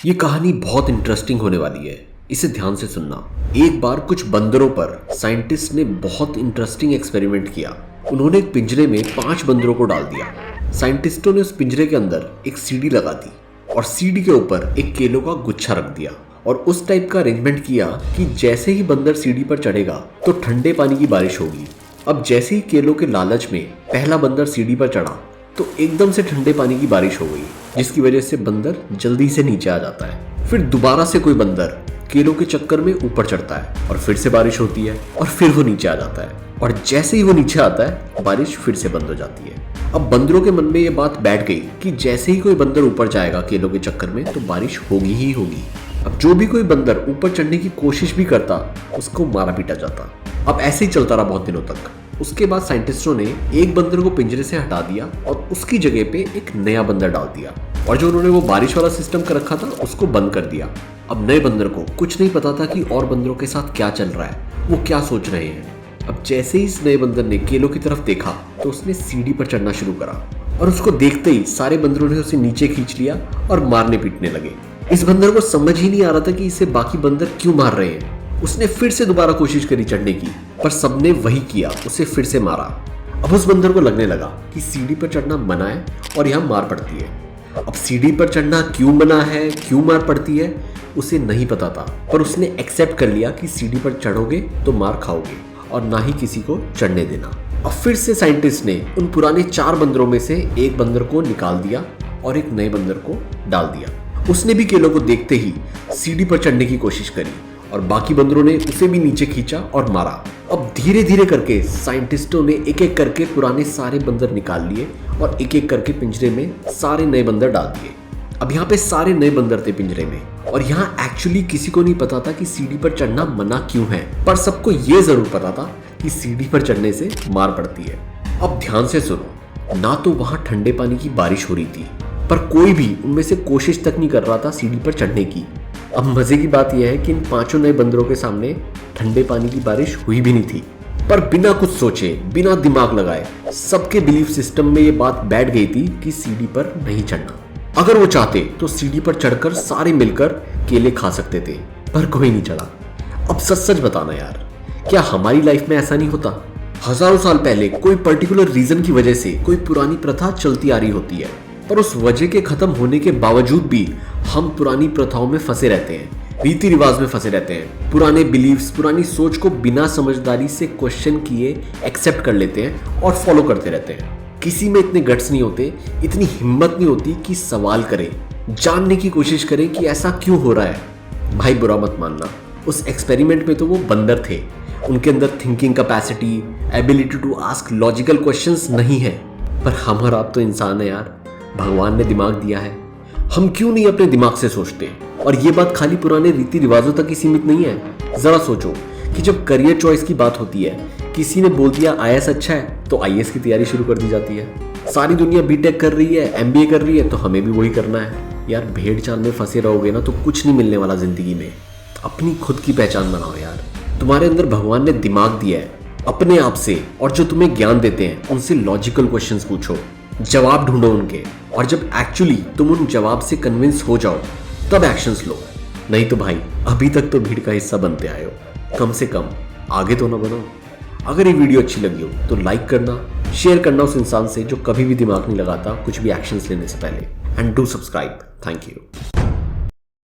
ये कहानी बहुत इंटरेस्टिंग होने वाली है, इसे ध्यान से सुनना। एक बार कुछ बंदरों पर साइंटिस्ट ने बहुत इंटरेस्टिंग एक्सपेरिमेंट किया। उन्होंने एक पिंजरे में 5 बंदरों को डाल दिया। साइंटिस्टों ने उस पिंजरे के अंदर एक सीढ़ी लगा दी और सीढ़ी के ऊपर एक केलों का गुच्छा रख दिया और उस टाइप का अरेंजमेंट किया कि जैसे ही बंदर सीढ़ी पर चढ़ेगा तो ठंडे पानी की बारिश होगी। अब जैसे ही केलों के लालच में पहला बंदर सीढ़ी पर चढ़ा तो एकदम से ठंडे पानी की बारिश हो गई, जिसकी वजह से बंदर जल्दी से नीचे आ जाता है। फिर दोबारा से कोई बंदर केलों के चक्कर में ऊपर चढ़ता है और फिर से बारिश होती है और फिर वो नीचे आ जाता है और जैसे ही वो नीचे आता है बारिश फिर से बंद हो जाती है। अब बंदरों के मन में ये बात बैठ गई कि जैसे ही कोई बंदर ऊपर जाएगा केलों के चक्कर में तो बारिश होगी ही होगी। अब जो भी कोई बंदर ऊपर चढ़ने की कोशिश भी करता उसको मारा पीटा जाता। अब ऐसे ही चलता रहा बहुत दिनों तक। उसके बाद साइंटिस्टों ने एक बंदर को पिंजरे से हटा दिया और उसकी जगह पे एक नया बंदर डाल दिया और जो उन्होंने वो बारिश वाला सिस्टम कर रखा था उसको बंद कर दिया। अब नए बंदर को कुछ नहीं पता था कि और बंदरों के साथ क्या चल रहा है, वो क्या सोच रहे हैं। अब जैसे ही इस नए बंदर ने केलों की तरफ देखा तो उसने सीढ़ी पर चढ़ना शुरू करा और उसको देखते ही सारे बंदरों ने उसे नीचे खींच लिया और मारने पीटने लगे। इस बंदर को समझ ही नहीं आ रहा था कि इसे बाकी बंदर क्यों मार रहे हैं। उसने फिर से दोबारा कोशिश करी चढ़ने की, पर सबने वही किया, उसे फिर से मारा। अब उस बंदर को लगने लगा कि सीढ़ी पर चढ़ना मना है और यहाँ मार पड़ती है। अब सीढ़ी पर चढ़ना क्यों मना है, क्यों मार पड़ती है, उसे नहीं पता था, पर उसने एक्सेप्ट कर लिया कि सीढ़ी पर चढ़ोगे तो मार खाओगे और ना ही किसी को चढ़ने देना। अब फिर से साइंटिस्ट ने उन पुराने 4 बंदरों में से एक बंदर को निकाल दिया और एक नए बंदर को डाल दिया। उसने भी केलों को देखते ही सीढ़ी पर चढ़ने की कोशिश करी और बाकी बंदरों ने उसे भी नीचे खींचा और मारा। अब धीरे धीरे करके साइंटिस्टों ने एक एक करके पुराने सारे बंदर निकाल लिए और एक एक करके पिंजरे में सारे नए बंदर डाल दिए। अब यहाँ पे सारे नए बंदर थे पिंजरे में और यहाँ एक्चुअली किसी को नहीं पता था कि सीढ़ी पर चढ़ना मना क्यों है, पर सबको ये जरूर पता था कि सीढ़ी पर चढ़ने से मार पड़ती है। अब ध्यान से सुनो, ना तो वहां ठंडे पानी की बारिश हो रही थी, पर कोई भी उनमें से कोशिश तक नहीं कर रहा था सीढ़ी पर चढ़ने की। अब मजे की बात यह है कि इन 5 नए बंदरों के सामने ठंडे पानी की बारिश हुई भी नहीं थी, पर बिना कुछ सोचे, बिना दिमाग लगाए, सबके बिलीफ सिस्टम में ये बात बैठ गई थी कि सीढ़ी पर नहीं चढ़ना। अगर वो चाहते तो सीढ़ी पर चढ़कर सारे मिलकर केले खा सकते थे, पर कोई नहीं चढ़ा। अब सच सच बताना यार, क्या हमारी लाइफ में ऐसा नहीं होता? हजारों साल पहले कोई पर्टिकुलर रीजन की वजह से कोई पुरानी प्रथा चलती आ रही होती है, पर उस वजह के खत्म होने के बावजूद भी हम पुरानी प्रथाओं में फंसे रहते हैं, रीति रिवाज में फंसे रहते हैं, पुराने बिलीव्स, पुरानी सोच को बिना समझदारी से क्वेश्चन किए एक्सेप्ट कर लेते हैं और फॉलो करते रहते हैं। किसी में इतने गट्स नहीं होते, इतनी हिम्मत नहीं होती कि सवाल करें, जानने की कोशिश करें कि ऐसा क्यों हो रहा है। भाई बुरा मत मानना, उस एक्सपेरिमेंट में तो वो बंदर थे, उनके अंदर thinking capacity, ability to ask logical questions नहीं है, पर हम और आप तो इंसान है यार, भगवान ने दिमाग दिया है, हम क्यों नहीं अपने दिमाग से सोचते? और ये बात खाली पुराने रीति रिवाजों तक ही सीमित नहीं है। जरा सोचो कि जब करियर चॉइस की बात होती है, किसी ने बोल दिया आईएएस अच्छा है तो आईएएस की तैयारी शुरू कर दी जाती है। सारी दुनिया बीटेक कर रही है, एमबीए कर रही है, तो हमें भी वही करना है। यार भेड़ चाल में फंसे रहोगे ना तो कुछ नहीं मिलने वाला जिंदगी में। अपनी खुद की पहचान बनाओ यार। तुम्हारे अंदर भगवान ने दिमाग दिया है, अपने आप से, और जो तुम्हें ज्ञान देते हैं उनसे लॉजिकल क्वेश्चंस पूछो, जवाब ढूंढो उनके, और जब एक्चुअली तुम उन जवाब से कन्विंस हो जाओ तब एक्शंस लो। नहीं तो भाई अभी तक तो भीड़ का हिस्सा बनते आए हो, कम से कम आगे तो ना बनो। अगर ये वीडियो अच्छी लगी हो तो लाइक करना, शेयर करना उस इंसान से जो कभी भी दिमाग नहीं लगाता कुछ भी एक्शंस लेने से पहले, and do subscribe. Thank you.